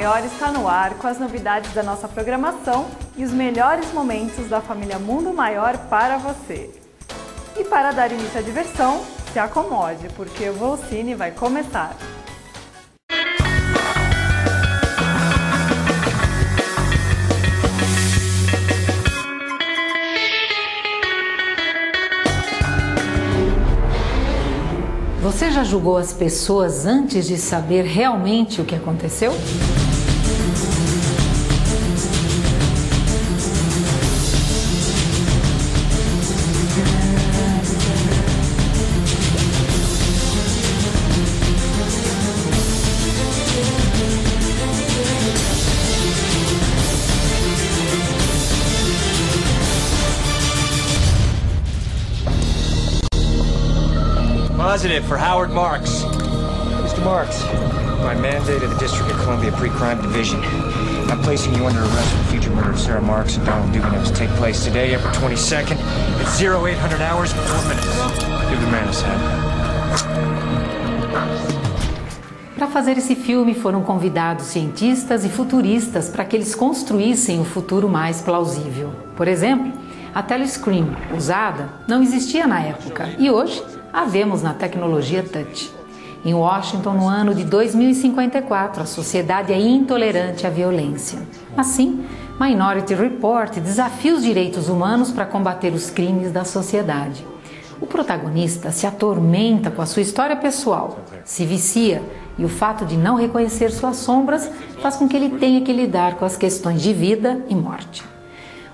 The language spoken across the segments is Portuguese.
Maior está no ar com as novidades da nossa programação e os melhores momentos da família Mundo Maior para você. E para dar início à diversão, se acomode, porque o Voo Cine vai começar. Você já julgou as pessoas antes de saber realmente o que aconteceu? Positive for Howard Marks. Mr. Marks, by mandate of the District of Columbia Pre-Crime Division, I'm placing you under arrest for the future murder of Sarah Marks and Donald Dugan to take place today, April 22nd, at 0800 hours and 4 minutes. Give the man his hand. Para fazer esse filme foram convidados cientistas e futuristas para que eles construíssem o futuro mais plausível. Por exemplo, a telescreen usada não existia na época e hoje a vemos na tecnologia touch. Em Washington, no ano de 2054, a sociedade é intolerante à violência. Assim, Minority Report desafia os direitos humanos para combater os crimes da sociedade. O protagonista se atormenta com a sua história pessoal, se vicia e o fato de não reconhecer suas sombras faz com que ele tenha que lidar com as questões de vida e morte.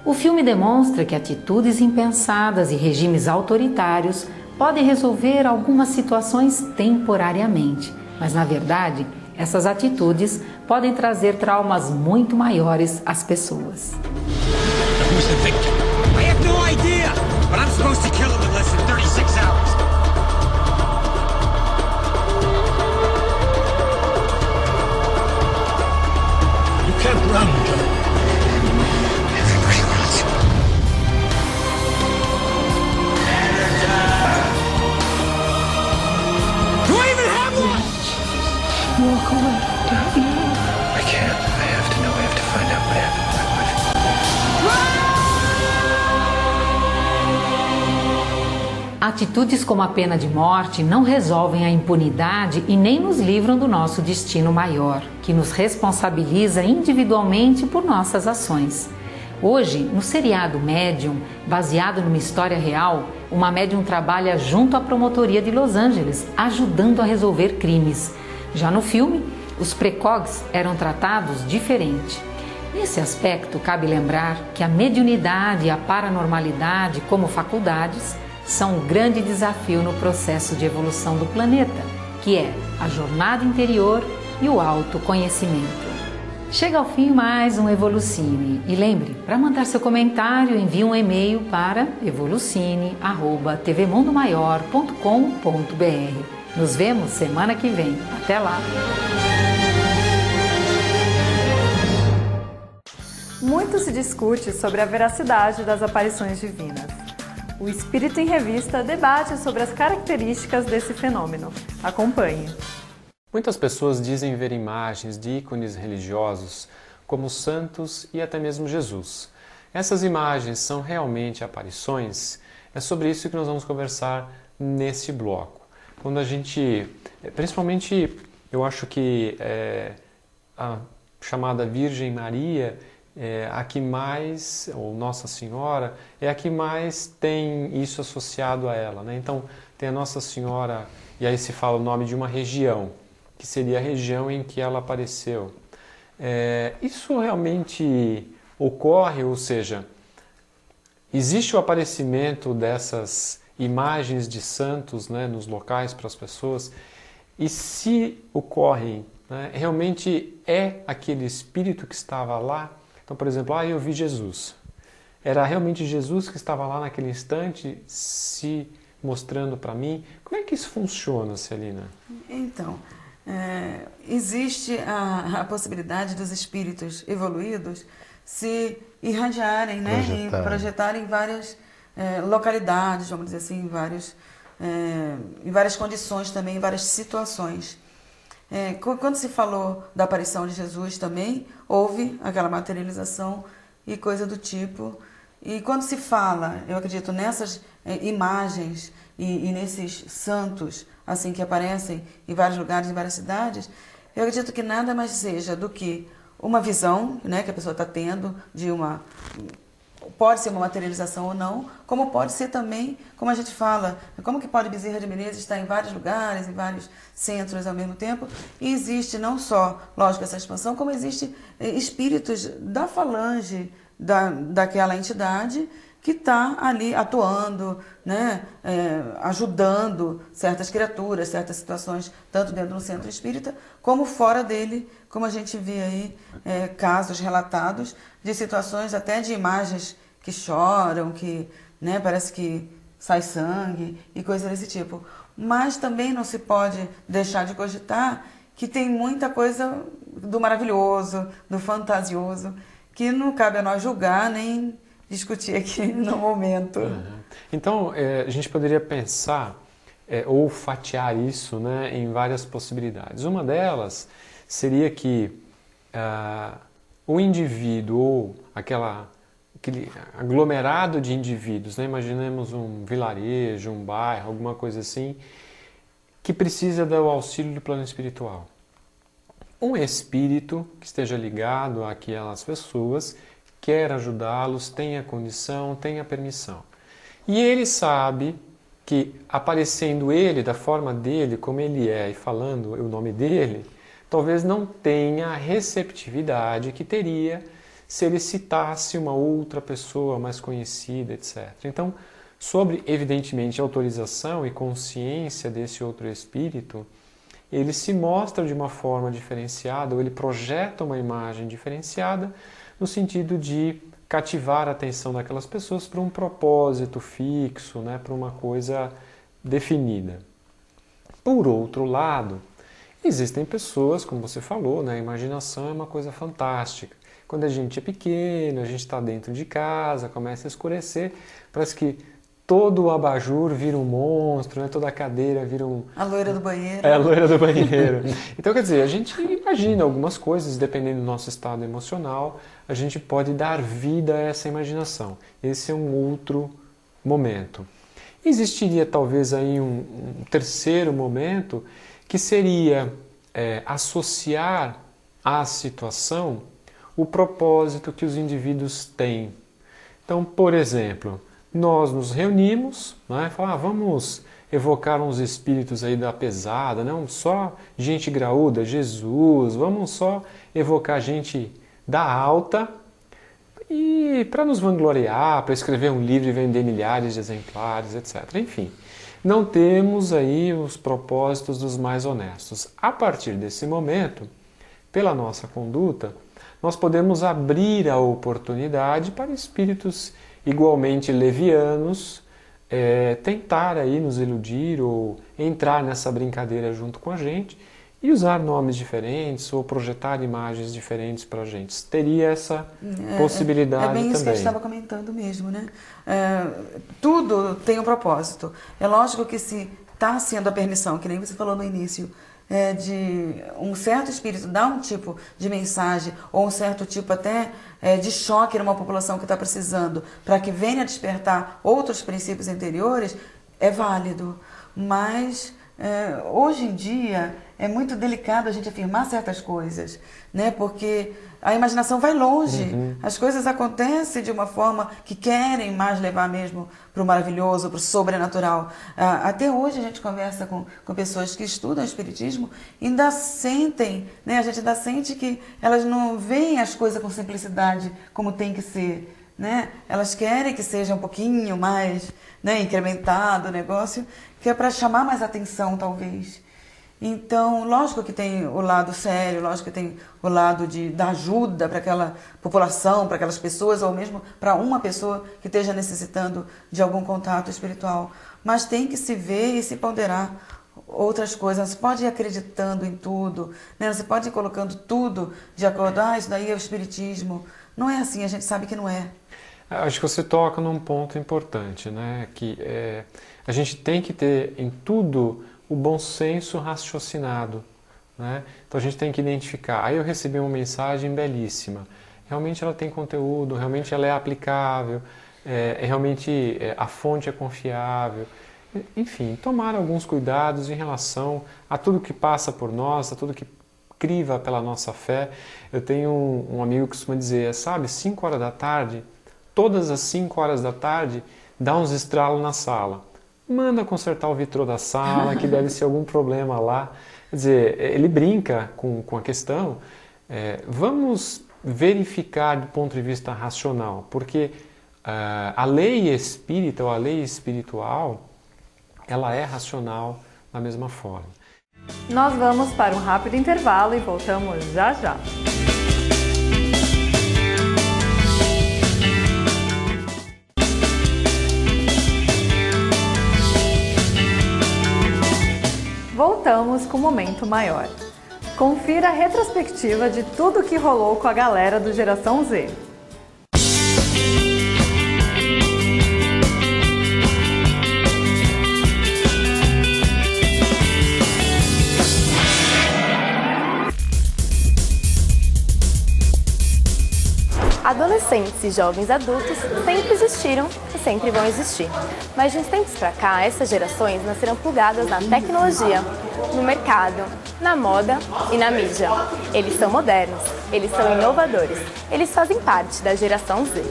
O filme demonstra que atitudes impensadas e regimes autoritários podem resolver algumas situações temporariamente, mas na verdade, essas atitudes podem trazer traumas muito maiores às pessoas. Who's the victim? I have no idea, but I'm supposed to kill him in less than 36 hours. You can't run, Joe. Everybody runs. Do I even have one? Walk away, don't you? I can't. I have to know. I have to find out what happened to my wife. Atitudes como a pena de morte não resolvem a impunidade e nem nos livram do nosso destino maior, que nos responsabiliza individualmente por nossas ações. Hoje, no seriado Medium, baseado numa história real, uma médium trabalha junto à promotoria de Los Angeles, ajudando a resolver crimes. Já no filme, os precogs eram tratados diferente. Nesse aspecto, cabe lembrar que a mediunidade e a paranormalidade, como faculdades, são um grande desafio no processo de evolução do planeta, que é a jornada interior e o autoconhecimento. Chega ao fim mais um Evolucine. E lembre, para mandar seu comentário, envie um e-mail para evolucine@tvmundomaior.com.br. Nos vemos semana que vem. Até lá! Muito se discute sobre a veracidade das aparições divinas. O Espírito em Revista debate sobre as características desse fenômeno. Acompanhe. Muitas pessoas dizem ver imagens de ícones religiosos, como santos e até mesmo Jesus. Essas imagens são realmente aparições? É sobre isso que nós vamos conversar nesse bloco. Quando a gente, principalmente, eu acho que a chamada Virgem Maria é a que mais, ou Nossa Senhora, é a que mais tem isso associado a ela, né? Então, tem a Nossa Senhora, e aí se fala o nome de uma região, que seria a região em que ela apareceu. Isso realmente ocorre, ou seja, existe o aparecimento dessas imagens de santos, né, nos locais para as pessoas, e se ocorrem, né, realmente é aquele espírito que estava lá. Então, por exemplo, eu vi Jesus. Era realmente Jesus que estava lá naquele instante se mostrando para mim. Como é que isso funciona, Celina? Então, existe a possibilidade dos espíritos evoluídos se irradiarem, né, e projetarem várias localidades, vamos dizer assim, em várias condições também, em várias situações. Quando se falou da aparição de Jesus também, houve aquela materialização e coisa do tipo. E quando se fala, eu acredito, nessas imagens e nesses santos assim que aparecem em vários lugares, em várias cidades, eu acredito que nada mais seja do que uma visão, né, que a pessoa está tendo de uma... Pode ser uma materialização ou não, como pode ser também, como a gente fala, como que pode Bezerra de Menezes estar em vários lugares, em vários centros ao mesmo tempo, e existe não só, lógico, essa expansão, como existe espíritos da falange daquela entidade que está ali atuando, né, ajudando certas criaturas, certas situações, tanto dentro do centro espírita, como fora dele, como a gente vê aí casos relatados de situações até de imagens que choram, que, né, parece que sai sangue e coisas desse tipo. Mas também não se pode deixar de cogitar que tem muita coisa do maravilhoso, do fantasioso, que não cabe a nós julgar nem discutir aqui no momento. Então, a gente poderia pensar ou fatiar isso, né, em várias possibilidades. Uma delas seria que o indivíduo ou aquele aglomerado de indivíduos, né, imaginemos um vilarejo, um bairro, alguma coisa assim, que precisa do auxílio do plano espiritual. Um espírito que esteja ligado àquelas pessoas quer ajudá-los, tem a condição, tem a permissão. E ele sabe que, aparecendo ele da forma dele, como ele é, e falando o nome dele, talvez não tenha a receptividade que teria se ele citasse uma outra pessoa mais conhecida, etc. Então, sobre, evidentemente, a autorização e consciência desse outro espírito, ele se mostra de uma forma diferenciada, ou ele projeta uma imagem diferenciada, no sentido de cativar a atenção daquelas pessoas para um propósito fixo, né, para uma coisa definida. Por outro lado, existem pessoas, como você falou, né, a imaginação é uma coisa fantástica. Quando a gente é pequeno, a gente está dentro de casa, começa a escurecer, parece que todo o abajur vira um monstro, né? Toda a cadeira vira a loira do banheiro. A loira do banheiro. Então, quer dizer, a gente imagina algumas coisas, dependendo do nosso estado emocional, a gente pode dar vida a essa imaginação. Esse é um outro momento. Existiria talvez aí um terceiro momento, que seria associar à situação o propósito que os indivíduos têm. Então, por exemplo, nós nos reunimos, né, e falamos, vamos evocar uns espíritos aí da pesada, não só gente graúda, Jesus, vamos só evocar gente da alta, e para nos vangloriar, para escrever um livro e vender milhares de exemplares, etc. Enfim, não temos aí os propósitos dos mais honestos. A partir desse momento, pela nossa conduta, nós podemos abrir a oportunidade para espíritos igualmente levianos tentar aí nos iludir ou entrar nessa brincadeira junto com a gente e usar nomes diferentes ou projetar imagens diferentes para a gente. Teria essa possibilidade também. É bem isso que a gente estava comentando mesmo, né? Tudo tem um propósito. É lógico que se está sendo a permissão, que nem você falou no início, de um certo espírito dar um tipo de mensagem ou um certo tipo até de choque numa população que está precisando para que venha despertar outros princípios interiores, é válido. Mas hoje em dia é muito delicado a gente afirmar certas coisas, né? Porque a imaginação vai longe, as coisas acontecem de uma forma que querem mais levar mesmo para o maravilhoso, para o sobrenatural. Até hoje a gente conversa com pessoas que estudam espiritismo e ainda sentem, né? A gente ainda sente que elas não veem as coisas com simplicidade como tem que ser, né? Elas querem que seja um pouquinho mais, né, incrementado o negócio, que é para chamar mais atenção, talvez. Então, lógico que tem o lado sério, lógico que tem o lado da ajuda para aquela população, para aquelas pessoas, ou mesmo para uma pessoa que esteja necessitando de algum contato espiritual. Mas tem que se ver e se ponderar outras coisas. Não se pode ir acreditando em tudo, né? Não se pode ir colocando tudo de acordo, isso daí é o espiritismo. Não é assim, a gente sabe que não é. Acho que você toca num ponto importante, né? Que a gente tem que ter em tudo o bom senso raciocinado, né? Então a gente tem que identificar. Aí eu recebi uma mensagem belíssima. Realmente ela tem conteúdo, realmente ela é aplicável, realmente a fonte é confiável. Enfim, tomar alguns cuidados em relação a tudo que passa por nós, a tudo que criva pela nossa fé. Eu tenho um amigo que costuma dizer, sabe, 5 horas da tarde, todas as 5 horas da tarde, dá uns estralos na sala. Manda consertar o vitrô da sala, que deve ser algum problema lá. Quer dizer, ele brinca com a questão. Vamos verificar do ponto de vista racional, porque a lei espírita ou a lei espiritual, ela é racional da mesma forma. Nós vamos para um rápido intervalo e voltamos já já. Voltamos com o Momento Maior. Confira a retrospectiva de tudo que rolou com a galera do Geração Z. Adolescentes e jovens adultos sempre existiram e sempre vão existir. Mas de uns tempos pra cá, essas gerações nasceram plugadas na tecnologia, no mercado, na moda e na mídia. Eles são modernos, eles são inovadores, eles fazem parte da Geração Z.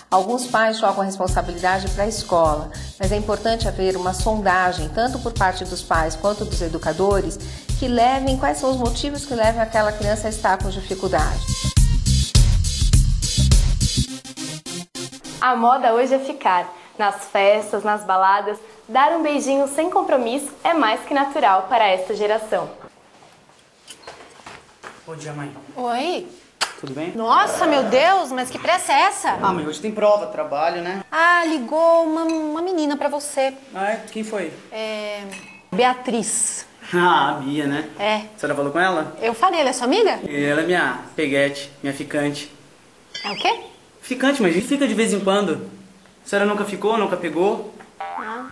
Alguns pais jogam a responsabilidade para a escola, mas é importante haver uma sondagem, tanto por parte dos pais quanto dos educadores, que levem quais são os motivos que levam aquela criança a estar com dificuldade. A moda hoje é ficar nas festas, nas baladas. Dar um beijinho sem compromisso é mais que natural para esta geração. Bom dia, mãe. Oi. Tudo bem? Nossa, meu Deus, mas que pressa é essa? Ah, mãe, hoje tem prova, trabalho, né? Ah, ligou uma menina pra você. Ah, é? Quem foi? Beatriz. Ah, a Bia, né? É. A senhora falou com ela? Eu falei, ela é sua amiga? Ela é minha peguete, minha ficante. É o quê? Ficante, mas fica de vez em quando. A senhora nunca ficou, nunca pegou? Não.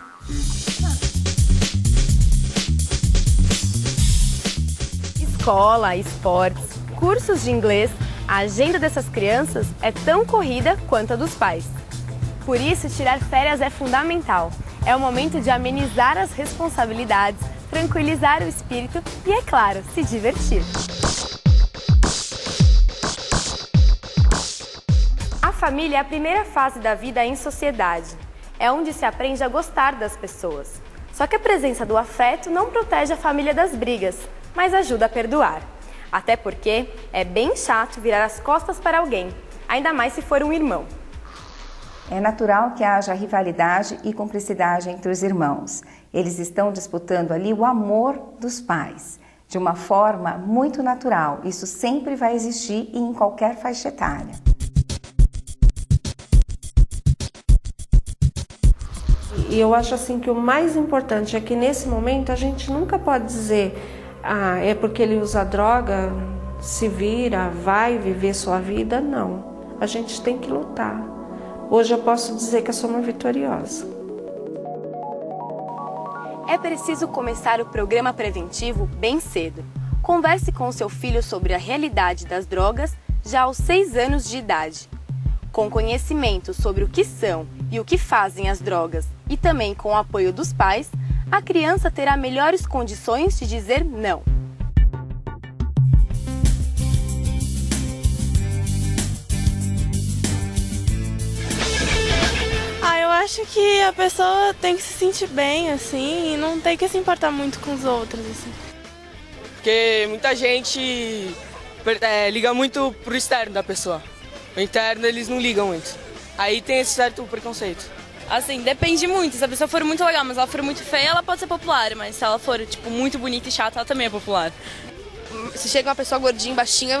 Escola, esportes, cursos de inglês, a agenda dessas crianças é tão corrida quanto a dos pais. Por isso, tirar férias é fundamental. É o momento de amenizar as responsabilidades, tranquilizar o espírito e, é claro, se divertir. A família é a primeira fase da vida em sociedade. É onde se aprende a gostar das pessoas. Só que a presença do afeto não protege a família das brigas, mas ajuda a perdoar. Até porque é bem chato virar as costas para alguém, ainda mais se for um irmão. É natural que haja rivalidade e cumplicidade entre os irmãos. Eles estão disputando ali o amor dos pais, de uma forma muito natural. Isso sempre vai existir em qualquer faixa etária. E eu acho assim que o mais importante é que nesse momento a gente nunca pode dizer é porque ele usa droga, se vira, vai viver sua vida. Não, a gente tem que lutar. Hoje eu posso dizer que eu sou uma vitoriosa. É preciso começar o programa preventivo bem cedo. Converse com o seu filho sobre a realidade das drogas já aos 6 anos de idade. Com conhecimento sobre o que são e o que fazem as drogas e também com o apoio dos pais, a criança terá melhores condições de dizer não. Eu acho que a pessoa tem que se sentir bem, assim, e não tem que se importar muito com os outros, assim. Porque muita gente liga muito pro externo da pessoa. O interno eles não ligam muito. Aí tem esse certo preconceito. Assim, depende muito. Se a pessoa for muito legal, mas ela for muito feia, ela pode ser popular. Mas se ela for, tipo, muito bonita e chata, ela também é popular. Se chega uma pessoa gordinha, baixinha,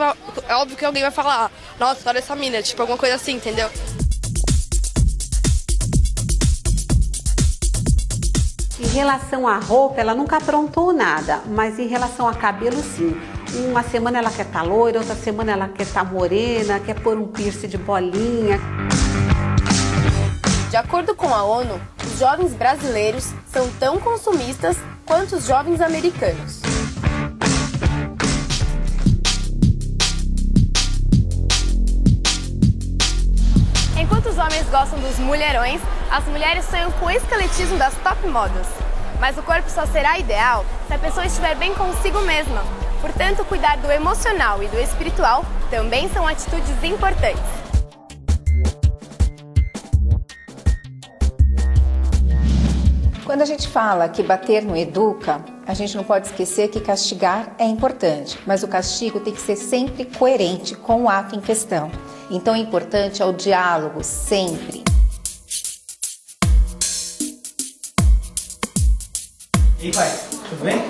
é óbvio que alguém vai falar, nossa, olha essa mina, tipo, alguma coisa assim, entendeu? Em relação à roupa, ela nunca aprontou nada, mas em relação a cabelo, sim. Uma semana ela quer estar loira, outra semana ela quer estar morena, quer pôr um piercing de bolinha. De acordo com a ONU, os jovens brasileiros são tão consumistas quanto os jovens americanos. Enquanto os homens gostam dos mulherões, as mulheres sonham com o esqueletismo das top modas. Mas o corpo só será ideal se a pessoa estiver bem consigo mesma. Portanto, cuidar do emocional e do espiritual também são atitudes importantes. Quando a gente fala que bater não educa, a gente não pode esquecer que castigar é importante, mas o castigo tem que ser sempre coerente com o ato em questão. Então, o importante é o diálogo, sempre. E aí, pai? Tudo bem?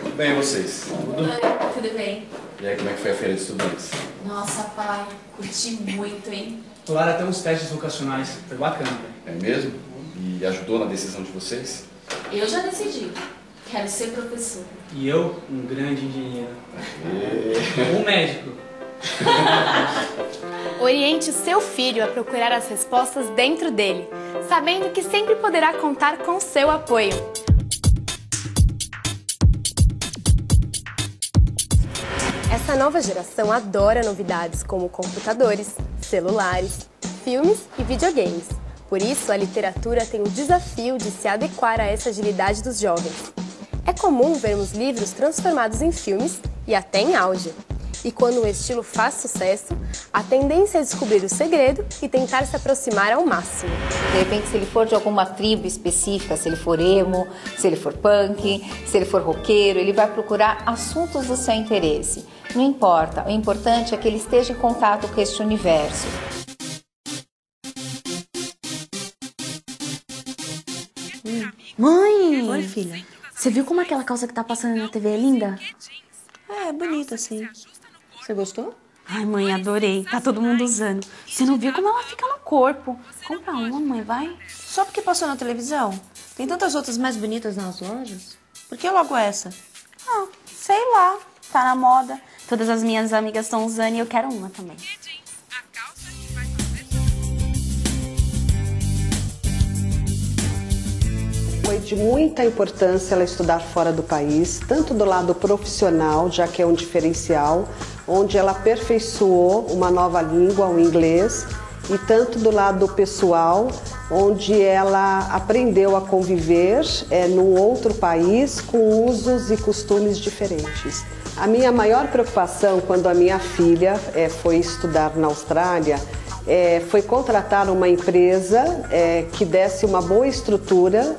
Tudo bem, e vocês? Tudo bem. E aí, como é que foi a feira de estudantes? Nossa, pai, curti muito, hein? Falaram até uns testes vocacionais, foi bacana. É mesmo? E ajudou na decisão de vocês? Eu já decidi. Quero ser professor. E eu, um grande engenheiro. Um médico. Oriente o seu filho a procurar as respostas dentro dele, sabendo que sempre poderá contar com seu apoio. Essa nova geração adora novidades como computadores, celulares, filmes e videogames. Por isso, a literatura tem o desafio de se adequar a essa agilidade dos jovens. É comum vermos livros transformados em filmes e até em áudio. E quando o estilo faz sucesso, a tendência é descobrir o segredo e tentar se aproximar ao máximo. De repente, se ele for de alguma tribo específica, se ele for emo, se ele for punk, se ele for roqueiro, ele vai procurar assuntos do seu interesse. Não importa, o importante é que ele esteja em contato com este universo. Mãe! Oi, filha. Você viu como aquela calça que tá passando na TV é linda? É, bonita, sim. Você gostou? Ai, mãe, adorei. Tá todo mundo usando. Você não viu como ela fica no corpo? Compra uma, mãe, vai. Só porque passou na televisão? Tem tantas outras mais bonitas nas lojas. Por que logo essa? Ah, sei lá. Tá na moda. Todas as minhas amigas estão usando e eu quero uma também. Foi de muita importância ela estudar fora do país, tanto do lado profissional, já que é um diferencial, onde ela aperfeiçoou uma nova língua, o inglês, e tanto do lado pessoal, onde ela aprendeu a conviver num outro país com usos e costumes diferentes. A minha maior preocupação quando a minha filha foi estudar na Austrália foi contratar uma empresa que desse uma boa estrutura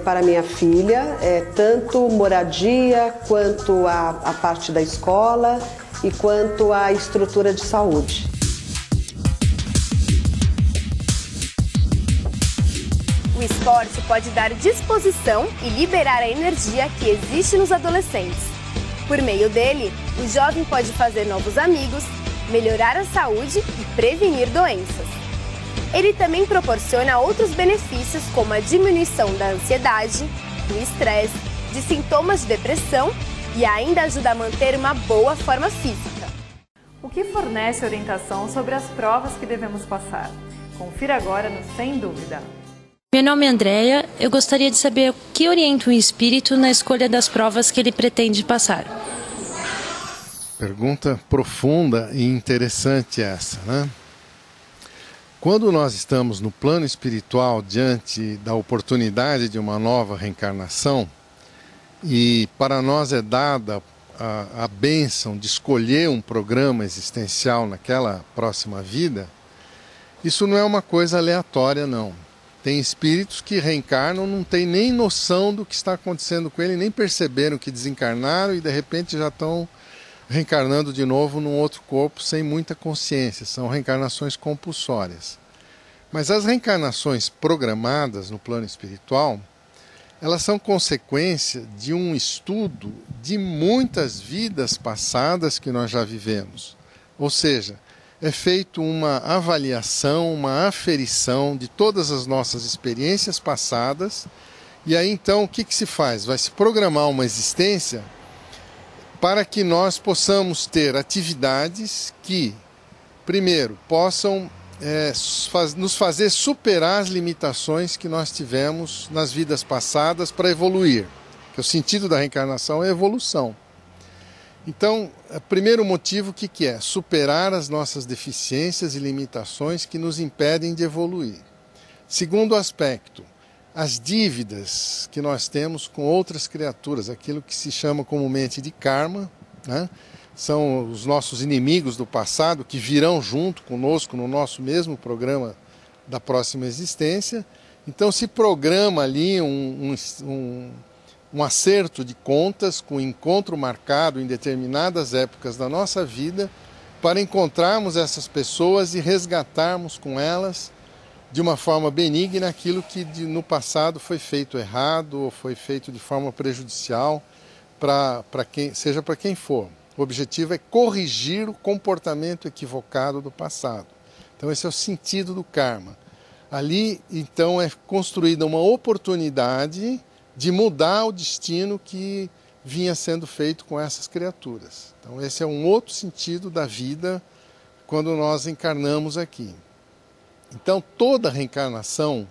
para minha filha, tanto moradia quanto a parte da escola e quanto a estrutura de saúde. O esporte pode dar disposição e liberar a energia que existe nos adolescentes. Por meio dele, o jovem pode fazer novos amigos, melhorar a saúde e prevenir doenças. Ele também proporciona outros benefícios, como a diminuição da ansiedade, do estresse, de sintomas de depressão e ainda ajuda a manter uma boa forma física. O que fornece orientação sobre as provas que devemos passar? Confira agora no Sem Dúvida. Meu nome é Andréia. Eu gostaria de saber o que orienta um espírito na escolha das provas que ele pretende passar. Pergunta profunda e interessante essa, né? Quando nós estamos no plano espiritual diante da oportunidade de uma nova reencarnação e para nós é dada a bênção de escolher um programa existencial naquela próxima vida, isso não é uma coisa aleatória, não. Tem espíritos que reencarnam, não tem nem noção do que está acontecendo com ele, nem perceberam que desencarnaram e de repente já estão reencarnando de novo num outro corpo sem muita consciência. São reencarnações compulsórias. Mas as reencarnações programadas no plano espiritual, elas são consequência de um estudo de muitas vidas passadas que nós já vivemos. Ou seja, é feita uma avaliação, uma aferição de todas as nossas experiências passadas, e aí então o que se faz? Vai se programar uma existência para que nós possamos ter atividades que, primeiro, possam nos fazer superar as limitações que nós tivemos nas vidas passadas para evoluir. Porque o sentido da reencarnação é evolução. Então, o primeiro motivo, o que é? Superar as nossas deficiências e limitações que nos impedem de evoluir. Segundo aspecto, as dívidas que nós temos com outras criaturas, aquilo que se chama comumente de karma, né? São os nossos inimigos do passado que virão junto conosco no nosso mesmo programa da próxima existência. Então se programa ali um acerto de contas com encontro marcado em determinadas épocas da nossa vida para encontrarmos essas pessoas e resgatarmos com elas de uma forma benigna aquilo que no passado foi feito errado ou foi feito de forma prejudicial, seja para quem for. O objetivo é corrigir o comportamento equivocado do passado. Então esse é o sentido do karma. Ali, então, é construída uma oportunidade de mudar o destino que vinha sendo feito com essas criaturas. Então esse é um outro sentido da vida quando nós encarnamos aqui. Então toda reencarnação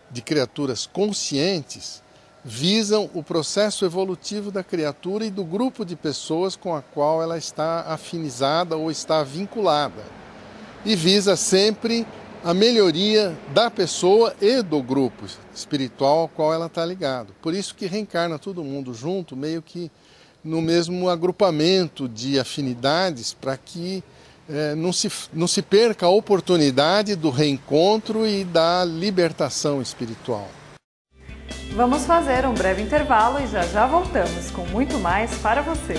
de criaturas conscientes visam o processo evolutivo da criatura e do grupo de pessoas com a qual ela está afinizada ou está vinculada. E visa sempre a melhoria da pessoa e do grupo espiritual ao qual ela está ligada. Por isso que reencarna todo mundo junto, meio que no mesmo agrupamento de afinidades, para que não se perca a oportunidade do reencontro e da libertação espiritual. Vamos fazer um breve intervalo e já voltamos com muito mais para você.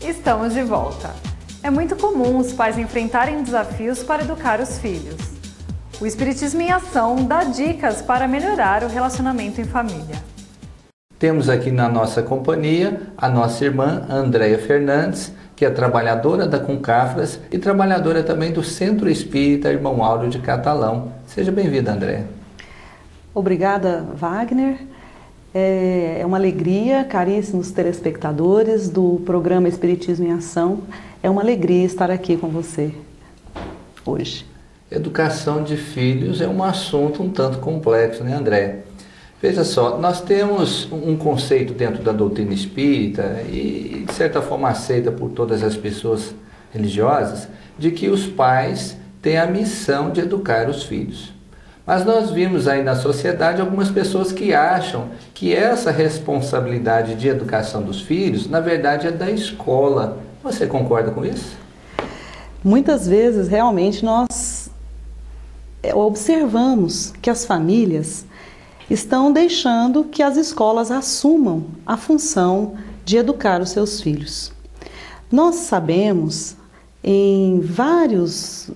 Estamos de volta. É muito comum os pais enfrentarem desafios para educar os filhos. O Espiritismo em Ação dá dicas para melhorar o relacionamento em família. Temos aqui na nossa companhia a nossa irmã Andréia Fernandes, que é trabalhadora da Concafras e trabalhadora também do Centro Espírita Irmão Áureo de Catalão. Seja bem-vinda, Andréia. Obrigada, Wagner. É uma alegria, caríssimos telespectadores do programa Espiritismo em Ação. É uma alegria estar aqui com você hoje. Educação de filhos é um assunto um tanto complexo, né, Andréia? Veja só, nós temos um conceito dentro da doutrina espírita e, de certa forma, aceita por todas as pessoas religiosas, de que os pais têm a missão de educar os filhos. Mas nós vimos aí na sociedade algumas pessoas que acham que essa responsabilidade de educação dos filhos, na verdade, é da escola. Você concorda com isso? Muitas vezes, realmente, nós observamos que as famílias estão deixando que as escolas assumam a função de educar os seus filhos. Nós sabemos, em vários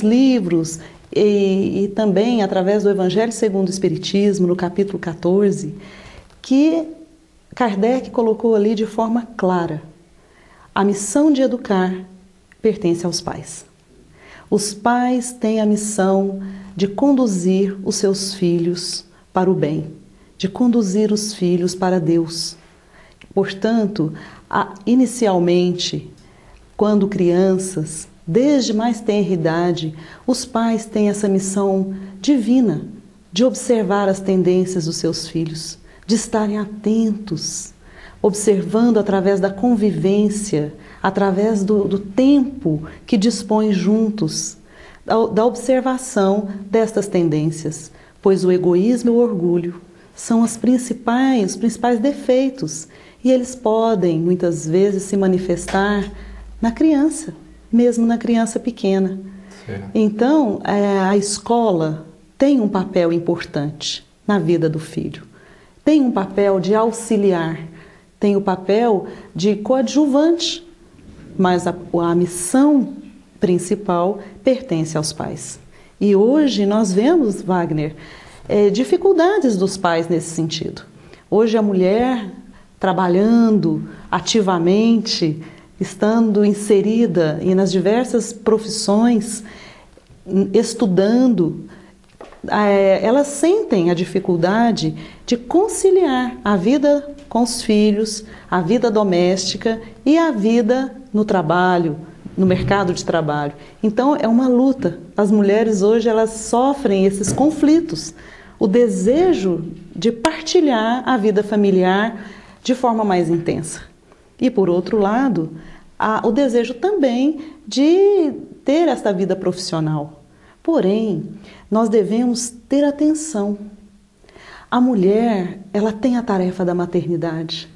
livros e também através do Evangelho segundo o Espiritismo, no capítulo 14, que Kardec colocou ali de forma clara: a missão de educar pertence aos pais. Os pais têm a missão de conduzir os seus filhos para o bem, de conduzir os filhos para Deus. Portanto, inicialmente, quando crianças, desde mais tenra idade, os pais têm essa missão divina de observar as tendências dos seus filhos, de estarem atentos, observando através da convivência, através do tempo que dispõem juntos, da observação destas tendências. Pois o egoísmo e o orgulho são os principais defeitos e eles podem, muitas vezes, se manifestar na criança, mesmo na criança pequena. Sim. Então, a escola tem um papel importante na vida do filho, tem um papel de auxiliar, tem o papel de coadjuvante, mas a missão principal pertence aos pais. E hoje nós vemos, Wagner, dificuldades dos pais nesse sentido. Hoje a mulher trabalhando ativamente, estando inserida nas diversas profissões, estudando, elas sentem a dificuldade de conciliar a vida com os filhos, a vida doméstica e a vida no trabalho, no mercado de trabalho. Então é uma luta. As mulheres hoje elas sofrem esses conflitos, o desejo de partilhar a vida familiar de forma mais intensa. E por outro lado, o desejo também de ter esta vida profissional. Porém, nós devemos ter atenção. A mulher, ela tem a tarefa da maternidade.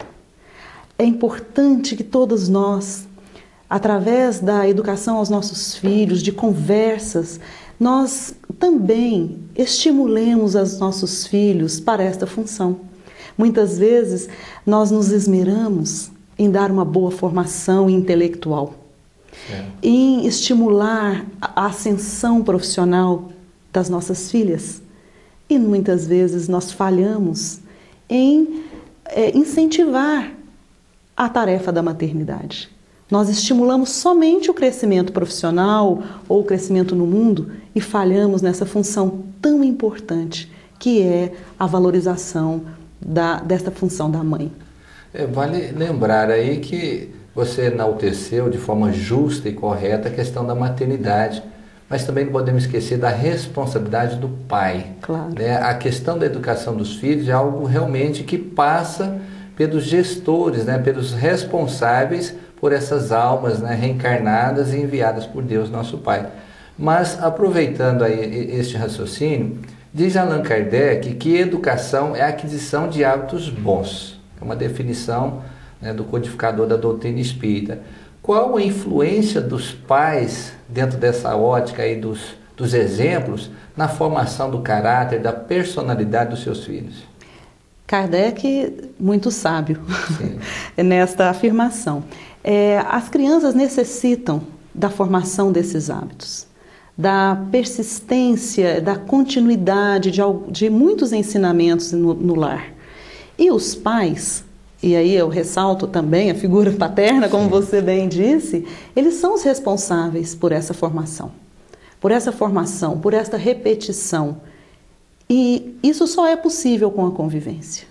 É importante que todos nós, através da educação aos nossos filhos, de conversas, nós também estimulemos os nossos filhos para esta função. Muitas vezes, nós nos esmeramos em dar uma boa formação intelectual, em estimular a ascensão profissional das nossas filhas. E muitas vezes nós falhamos em incentivar a tarefa da maternidade. Nós estimulamos somente o crescimento profissional ou o crescimento no mundo e falhamos nessa função tão importante que é a valorização desta função da mãe. Vale lembrar aí que você enalteceu de forma justa e correta a questão da maternidade, mas também não podemos esquecer da responsabilidade do pai. Claro. A questão da educação dos filhos é algo realmente que passa pelos gestores, pelos responsáveis por essas almas reencarnadas e enviadas por Deus, nosso Pai. Mas, aproveitando aí este raciocínio, diz Allan Kardec que educação é a aquisição de hábitos bons. É uma definição do codificador da doutrina espírita. Qual a influência dos pais, dentro dessa ótica aí dos exemplos, na formação do caráter, da personalidade dos seus filhos? Kardec, muito sábio nesta afirmação. As crianças necessitam da formação desses hábitos, da persistência, da continuidade de muitos ensinamentos no lar. E os pais, e aí eu ressalto também a figura paterna, como você bem disse, eles são os responsáveis por essa formação, por esta repetição. E isso só é possível com a convivência.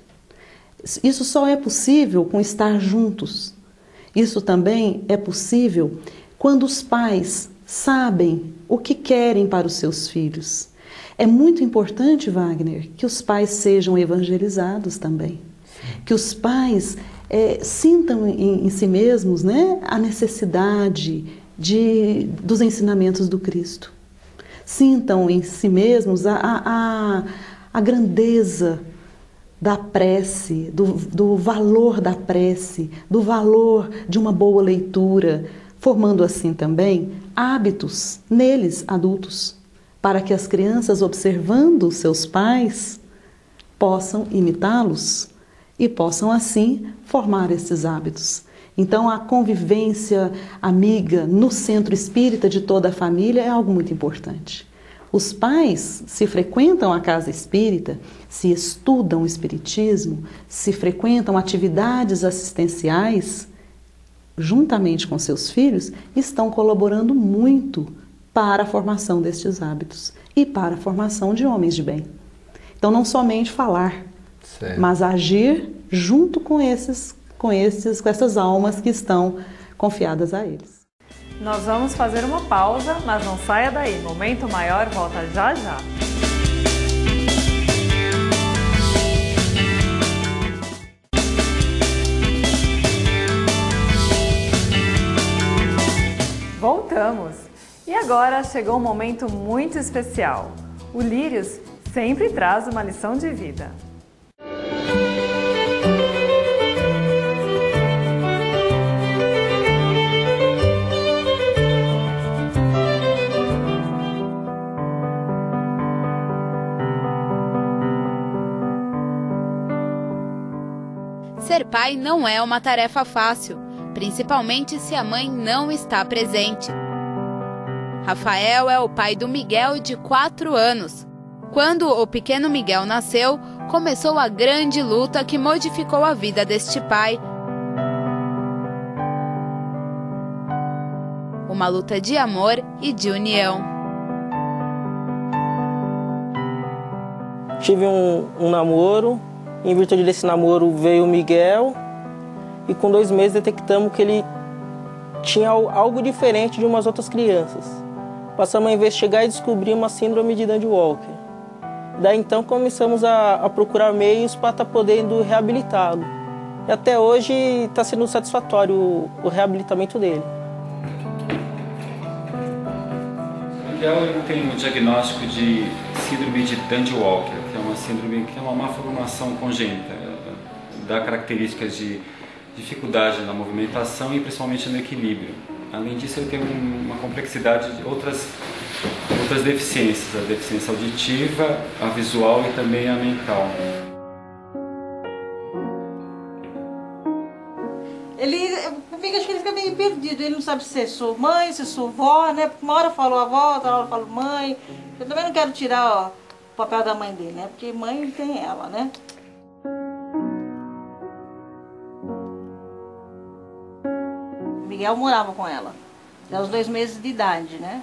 Isso só é possível com estar juntos. Isso também é possível quando os pais sabem o que querem para os seus filhos. É muito importante, Wagner, que os pais sejam evangelizados também. Que os pais sintam em si mesmos a necessidade dos ensinamentos do Cristo. Sintam em si mesmos a grandeza da prece, do valor da prece, do valor de uma boa leitura, formando assim também hábitos neles, adultos, para que as crianças, observando seus pais, possam imitá-los e possam assim formar esses hábitos. Então a convivência amiga no centro espírita de toda a família é algo muito importante. Os pais, se frequentam a casa espírita, se estudam o espiritismo, se frequentam atividades assistenciais, juntamente com seus filhos, estão colaborando muito para a formação destes hábitos e para a formação de homens de bem. Então, não somente falar, mas agir junto com essas almas que estão confiadas a eles. Nós vamos fazer uma pausa, mas não saia daí. Momento Maior volta já já. Voltamos! E agora chegou um momento muito especial. O Lírios sempre traz uma lição de vida. Ser pai não é uma tarefa fácil, principalmente se a mãe não está presente. Rafael é o pai do Miguel de 4 anos. Quando o pequeno Miguel nasceu, começou a grande luta que modificou a vida deste pai. Uma luta de amor e de união. tive um namoro, em virtude desse namoro veio o Miguel e com 2 meses detectamos que ele tinha algo diferente de umas outras crianças. Passamos a investigar e descobrir uma síndrome de Dandy Walker. Daí então começamos a procurar meios para estar podendo reabilitá-lo. E até hoje está sendo satisfatório o reabilitamento dele. O Miguel tem o diagnóstico de síndrome de Dandy Walker, que é uma síndrome que é uma malformação congênita, dá características de dificuldade na movimentação e principalmente no equilíbrio. Além disso, ele tem uma complexidade de outras deficiências, a deficiência auditiva, a visual e também a mental. Acho que ele fica meio perdido, ele não sabe se sou mãe, se sou vó, né? Porque uma hora falou avó, outra hora falou mãe. Eu também não quero tirar o papel da mãe dele, né? Porque mãe tem ela, né? Miguel morava com ela, até os 2 meses de idade, né?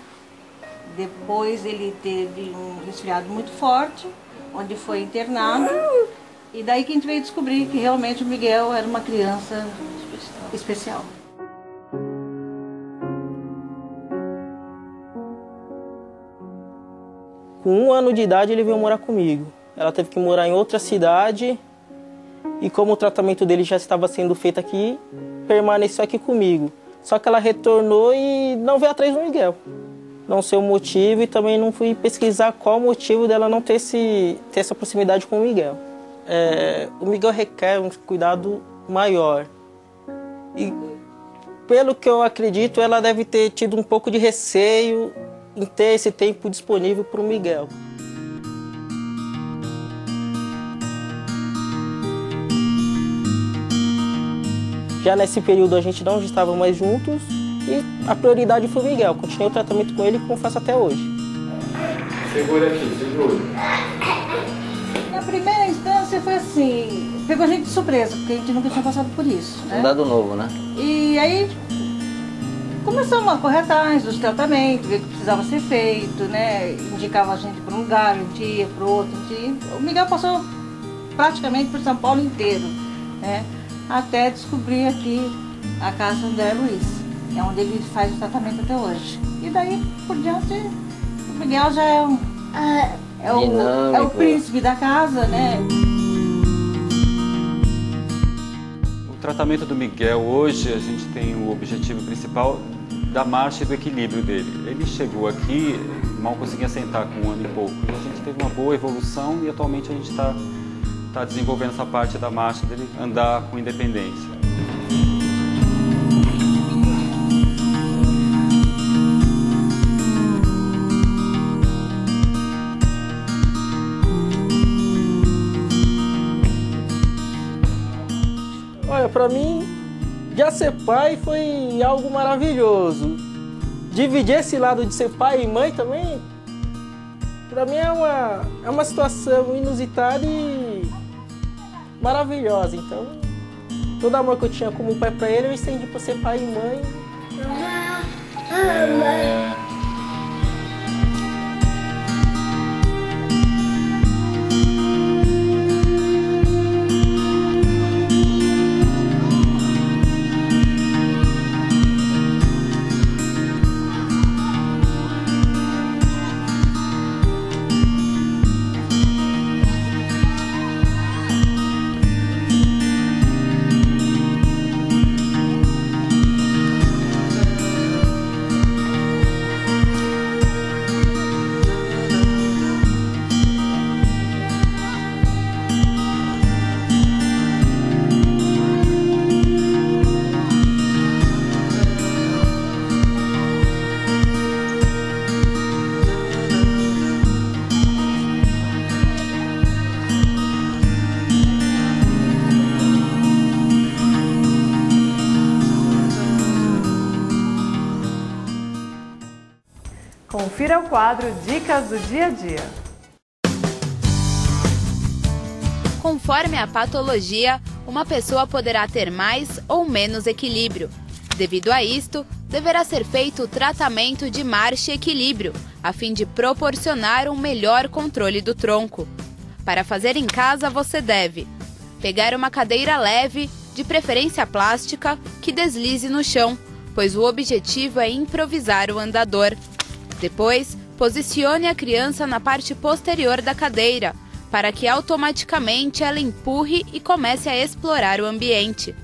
Depois ele teve um resfriado muito forte, onde foi internado. E daí que a gente veio descobrir que realmente o Miguel era uma criança especial. Com 1 ano de idade ele veio morar comigo. Ela teve que morar em outra cidade e como o tratamento dele já estava sendo feito aqui, permaneceu aqui comigo. Só que ela retornou e não veio atrás do Miguel. Não sei o motivo e também não fui pesquisar qual o motivo dela não ter essa proximidade com o Miguel. O Miguel requer um cuidado maior. E pelo que eu acredito, ela deve ter tido um pouco de receio em ter esse tempo disponível para o Miguel. Já nesse período a gente não estava mais juntos e a prioridade foi o Miguel. Continuei o tratamento com ele como faço até hoje. Segura aqui, segura. Na primeira instância foi assim, pegou a gente de surpresa, porque a gente nunca tinha passado por isso, né? Um dado novo, né? E aí começamos a correr atrás dos tratamentos, ver o que precisava ser feito, né? Indicava a gente para um lugar, a gente ia para o outro. O Miguel passou praticamente por São Paulo inteiro, né? Até descobrir aqui a casa André Luiz, que é onde ele faz o tratamento até hoje. E daí por diante, o Miguel já é o príncipe da casa, né? O tratamento do Miguel hoje, a gente tem o objetivo principal da marcha e do equilíbrio dele. Ele chegou aqui, mal conseguia sentar com 1 ano e pouco. E a gente teve uma boa evolução e atualmente a gente está desenvolvendo essa parte da marcha dele andar com independência. Olha, para mim, já ser pai foi algo maravilhoso. Dividir esse lado de ser pai e mãe também, para mim é uma situação inusitada e maravilhosa. Então, todo amor que eu tinha como pai para ele, eu estendi para ser pai e mãe. Confira o quadro Dicas do Dia a Dia. Conforme a patologia, uma pessoa poderá ter mais ou menos equilíbrio. Devido a isto, deverá ser feito o tratamento de marcha e equilíbrio, a fim de proporcionar um melhor controle do tronco. Para fazer em casa, você deve pegar uma cadeira leve, de preferência plástica, que deslize no chão, pois o objetivo é improvisar o andador. Depois, posicione a criança na parte posterior da cadeira, para que automaticamente ela empurre e comece a explorar o ambiente.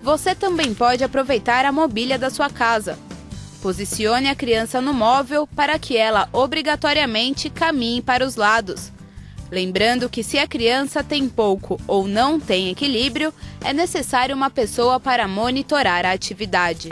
Você também pode aproveitar a mobília da sua casa. Posicione a criança no móvel para que ela obrigatoriamente caminhe para os lados. Lembrando que se a criança tem pouco ou não tem equilíbrio, é necessário uma pessoa para monitorar a atividade.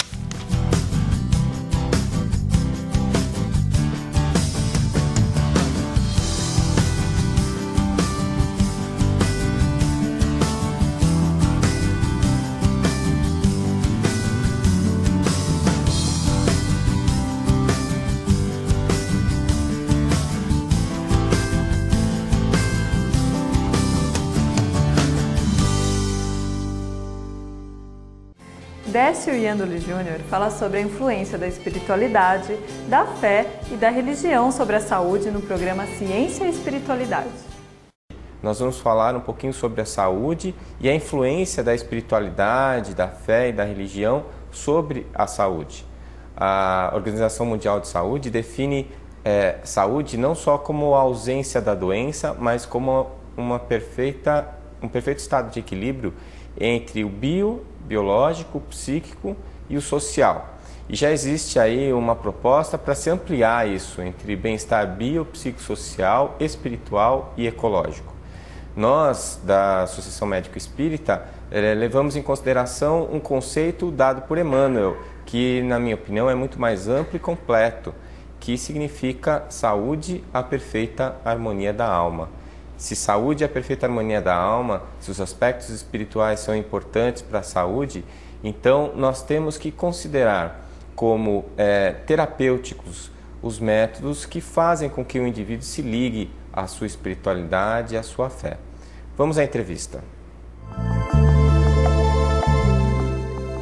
Décio Iandoli Júnior fala sobre a influência da espiritualidade, da fé e da religião sobre a saúde no programa Ciência e Espiritualidade. Nós vamos falar um pouquinho sobre a saúde e a influência da espiritualidade, da fé e da religião sobre a saúde. A Organização Mundial de Saúde define saúde não só como a ausência da doença, mas como um perfeito estado de equilíbrio entre o biológico, o psíquico e o social. E já existe aí uma proposta para se ampliar isso entre bem-estar biopsicossocial, espiritual e ecológico. Nós, da Associação Médico Espírita, levamos em consideração um conceito dado por Emmanuel, que, na minha opinião, é muito mais amplo e completo, que significa saúde, a perfeita harmonia da alma. Se saúde é a perfeita harmonia da alma, se os aspectos espirituais são importantes para a saúde, então nós temos que considerar como terapêuticos os métodos que fazem com que o indivíduo se ligue à sua espiritualidade e à sua fé. Vamos à entrevista.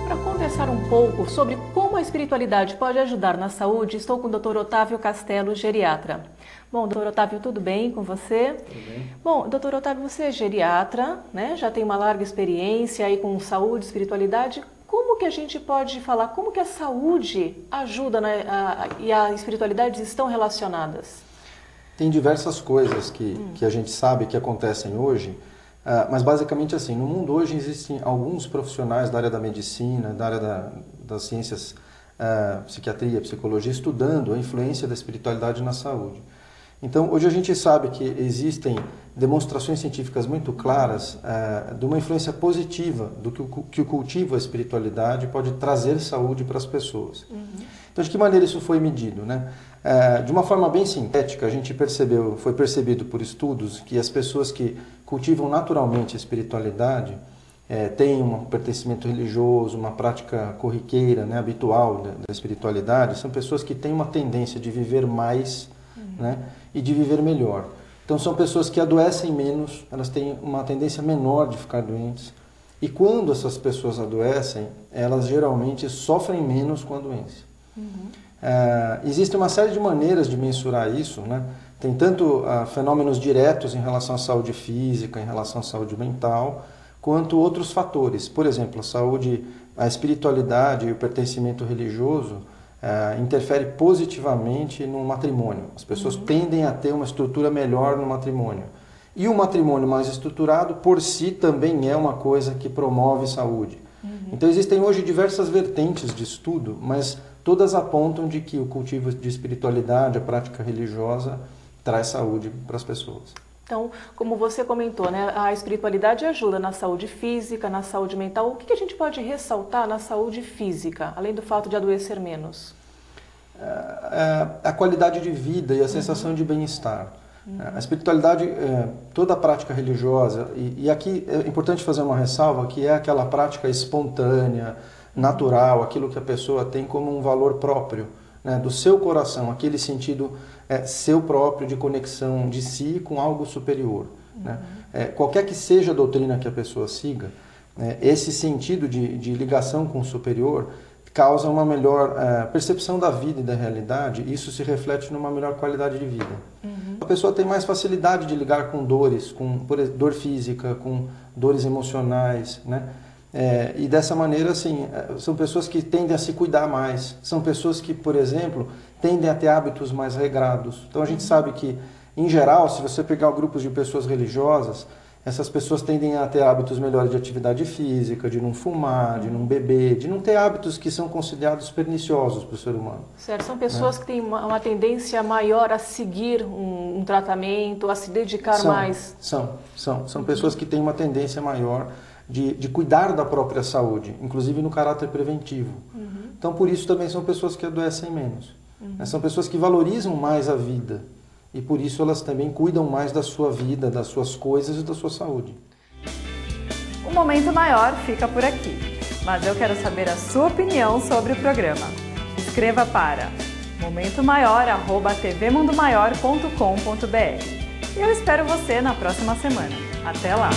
Para conversar um pouco sobre como a espiritualidade pode ajudar na saúde, estou com o Dr. Otávio Castelo, geriatra. Bom, doutor Otávio, tudo bem com você? Tudo bem. Bom, doutor Otávio, você é geriatra, né? Já tem uma larga experiência aí com saúde, espiritualidade. Como que a gente pode falar, como que a saúde ajuda e a espiritualidade estão relacionadas? Tem diversas coisas que a gente sabe que acontecem hoje, mas basicamente assim, no mundo hoje existem alguns profissionais da área da medicina, da área das ciências, psiquiatria, psicologia, estudando a influência da espiritualidade na saúde. Então, hoje a gente sabe que existem demonstrações científicas muito claras de uma influência positiva do que o cultivo, a espiritualidade, pode trazer saúde para as pessoas. Então, de que maneira isso foi medido, né? De uma forma bem sintética, a gente foi percebido por estudos que as pessoas que cultivam naturalmente a espiritualidade têm um pertencimento religioso, uma prática corriqueira, né, habitual da espiritualidade, são pessoas que têm uma tendência de viver mais, né, e de viver melhor. Então são pessoas que adoecem menos, elas têm uma tendência menor de ficar doentes. E quando essas pessoas adoecem, elas geralmente sofrem menos com a doença. Existe uma série de maneiras de mensurar isso, né? Tem tanto fenômenos diretos em relação à saúde física, em relação à saúde mental, quanto outros fatores. Por exemplo, a espiritualidade e o pertencimento religioso interfere positivamente no matrimônio. As pessoas tendem a ter uma estrutura melhor no matrimônio. E o matrimônio mais estruturado, por si, também é uma coisa que promove saúde. Então existem hoje diversas vertentes de estudo, mas todas apontam de que o cultivo de espiritualidade, a prática religiosa, traz saúde para as pessoas. Então, como você comentou, né, a espiritualidade ajuda na saúde física, na saúde mental. O que a gente pode ressaltar na saúde física, além do fato de adoecer menos? A qualidade de vida e a sensação de bem-estar. A espiritualidade, toda a prática religiosa, e aqui é importante fazer uma ressalva, que é aquela prática espontânea, natural, aquilo que a pessoa tem como um valor próprio, né, do seu coração, aquele sentido seu próprio de conexão de si com algo superior. Né? Qualquer que seja a doutrina que a pessoa siga, esse sentido de ligação com o superior causa uma melhor percepção da vida e da realidade, e isso se reflete numa melhor qualidade de vida. A pessoa tem mais facilidade de lidar com dores, com dor física, com dores emocionais, né? E dessa maneira, assim, são pessoas que tendem a se cuidar mais. São pessoas que, por exemplo, tendem a ter hábitos mais regrados. Então a gente sabe que, em geral, se você pegar grupos de pessoas religiosas, essas pessoas tendem a ter hábitos melhores de atividade física, de não fumar, de não beber, de não ter hábitos que são considerados perniciosos para o ser humano. Certo, são pessoas que têm uma tendência maior a seguir um tratamento, a se dedicar mais. São pessoas que têm uma tendência maior de cuidar da própria saúde, inclusive no caráter preventivo. Então, por isso também são pessoas que adoecem menos. São pessoas que valorizam mais a vida. E por isso elas também cuidam mais da sua vida, das suas coisas e da sua saúde. O Momento Maior fica por aqui, mas eu quero saber a sua opinião sobre o programa. Escreva para momentomaior@tvmundomaior.com.br. E eu espero você na próxima semana. Até lá!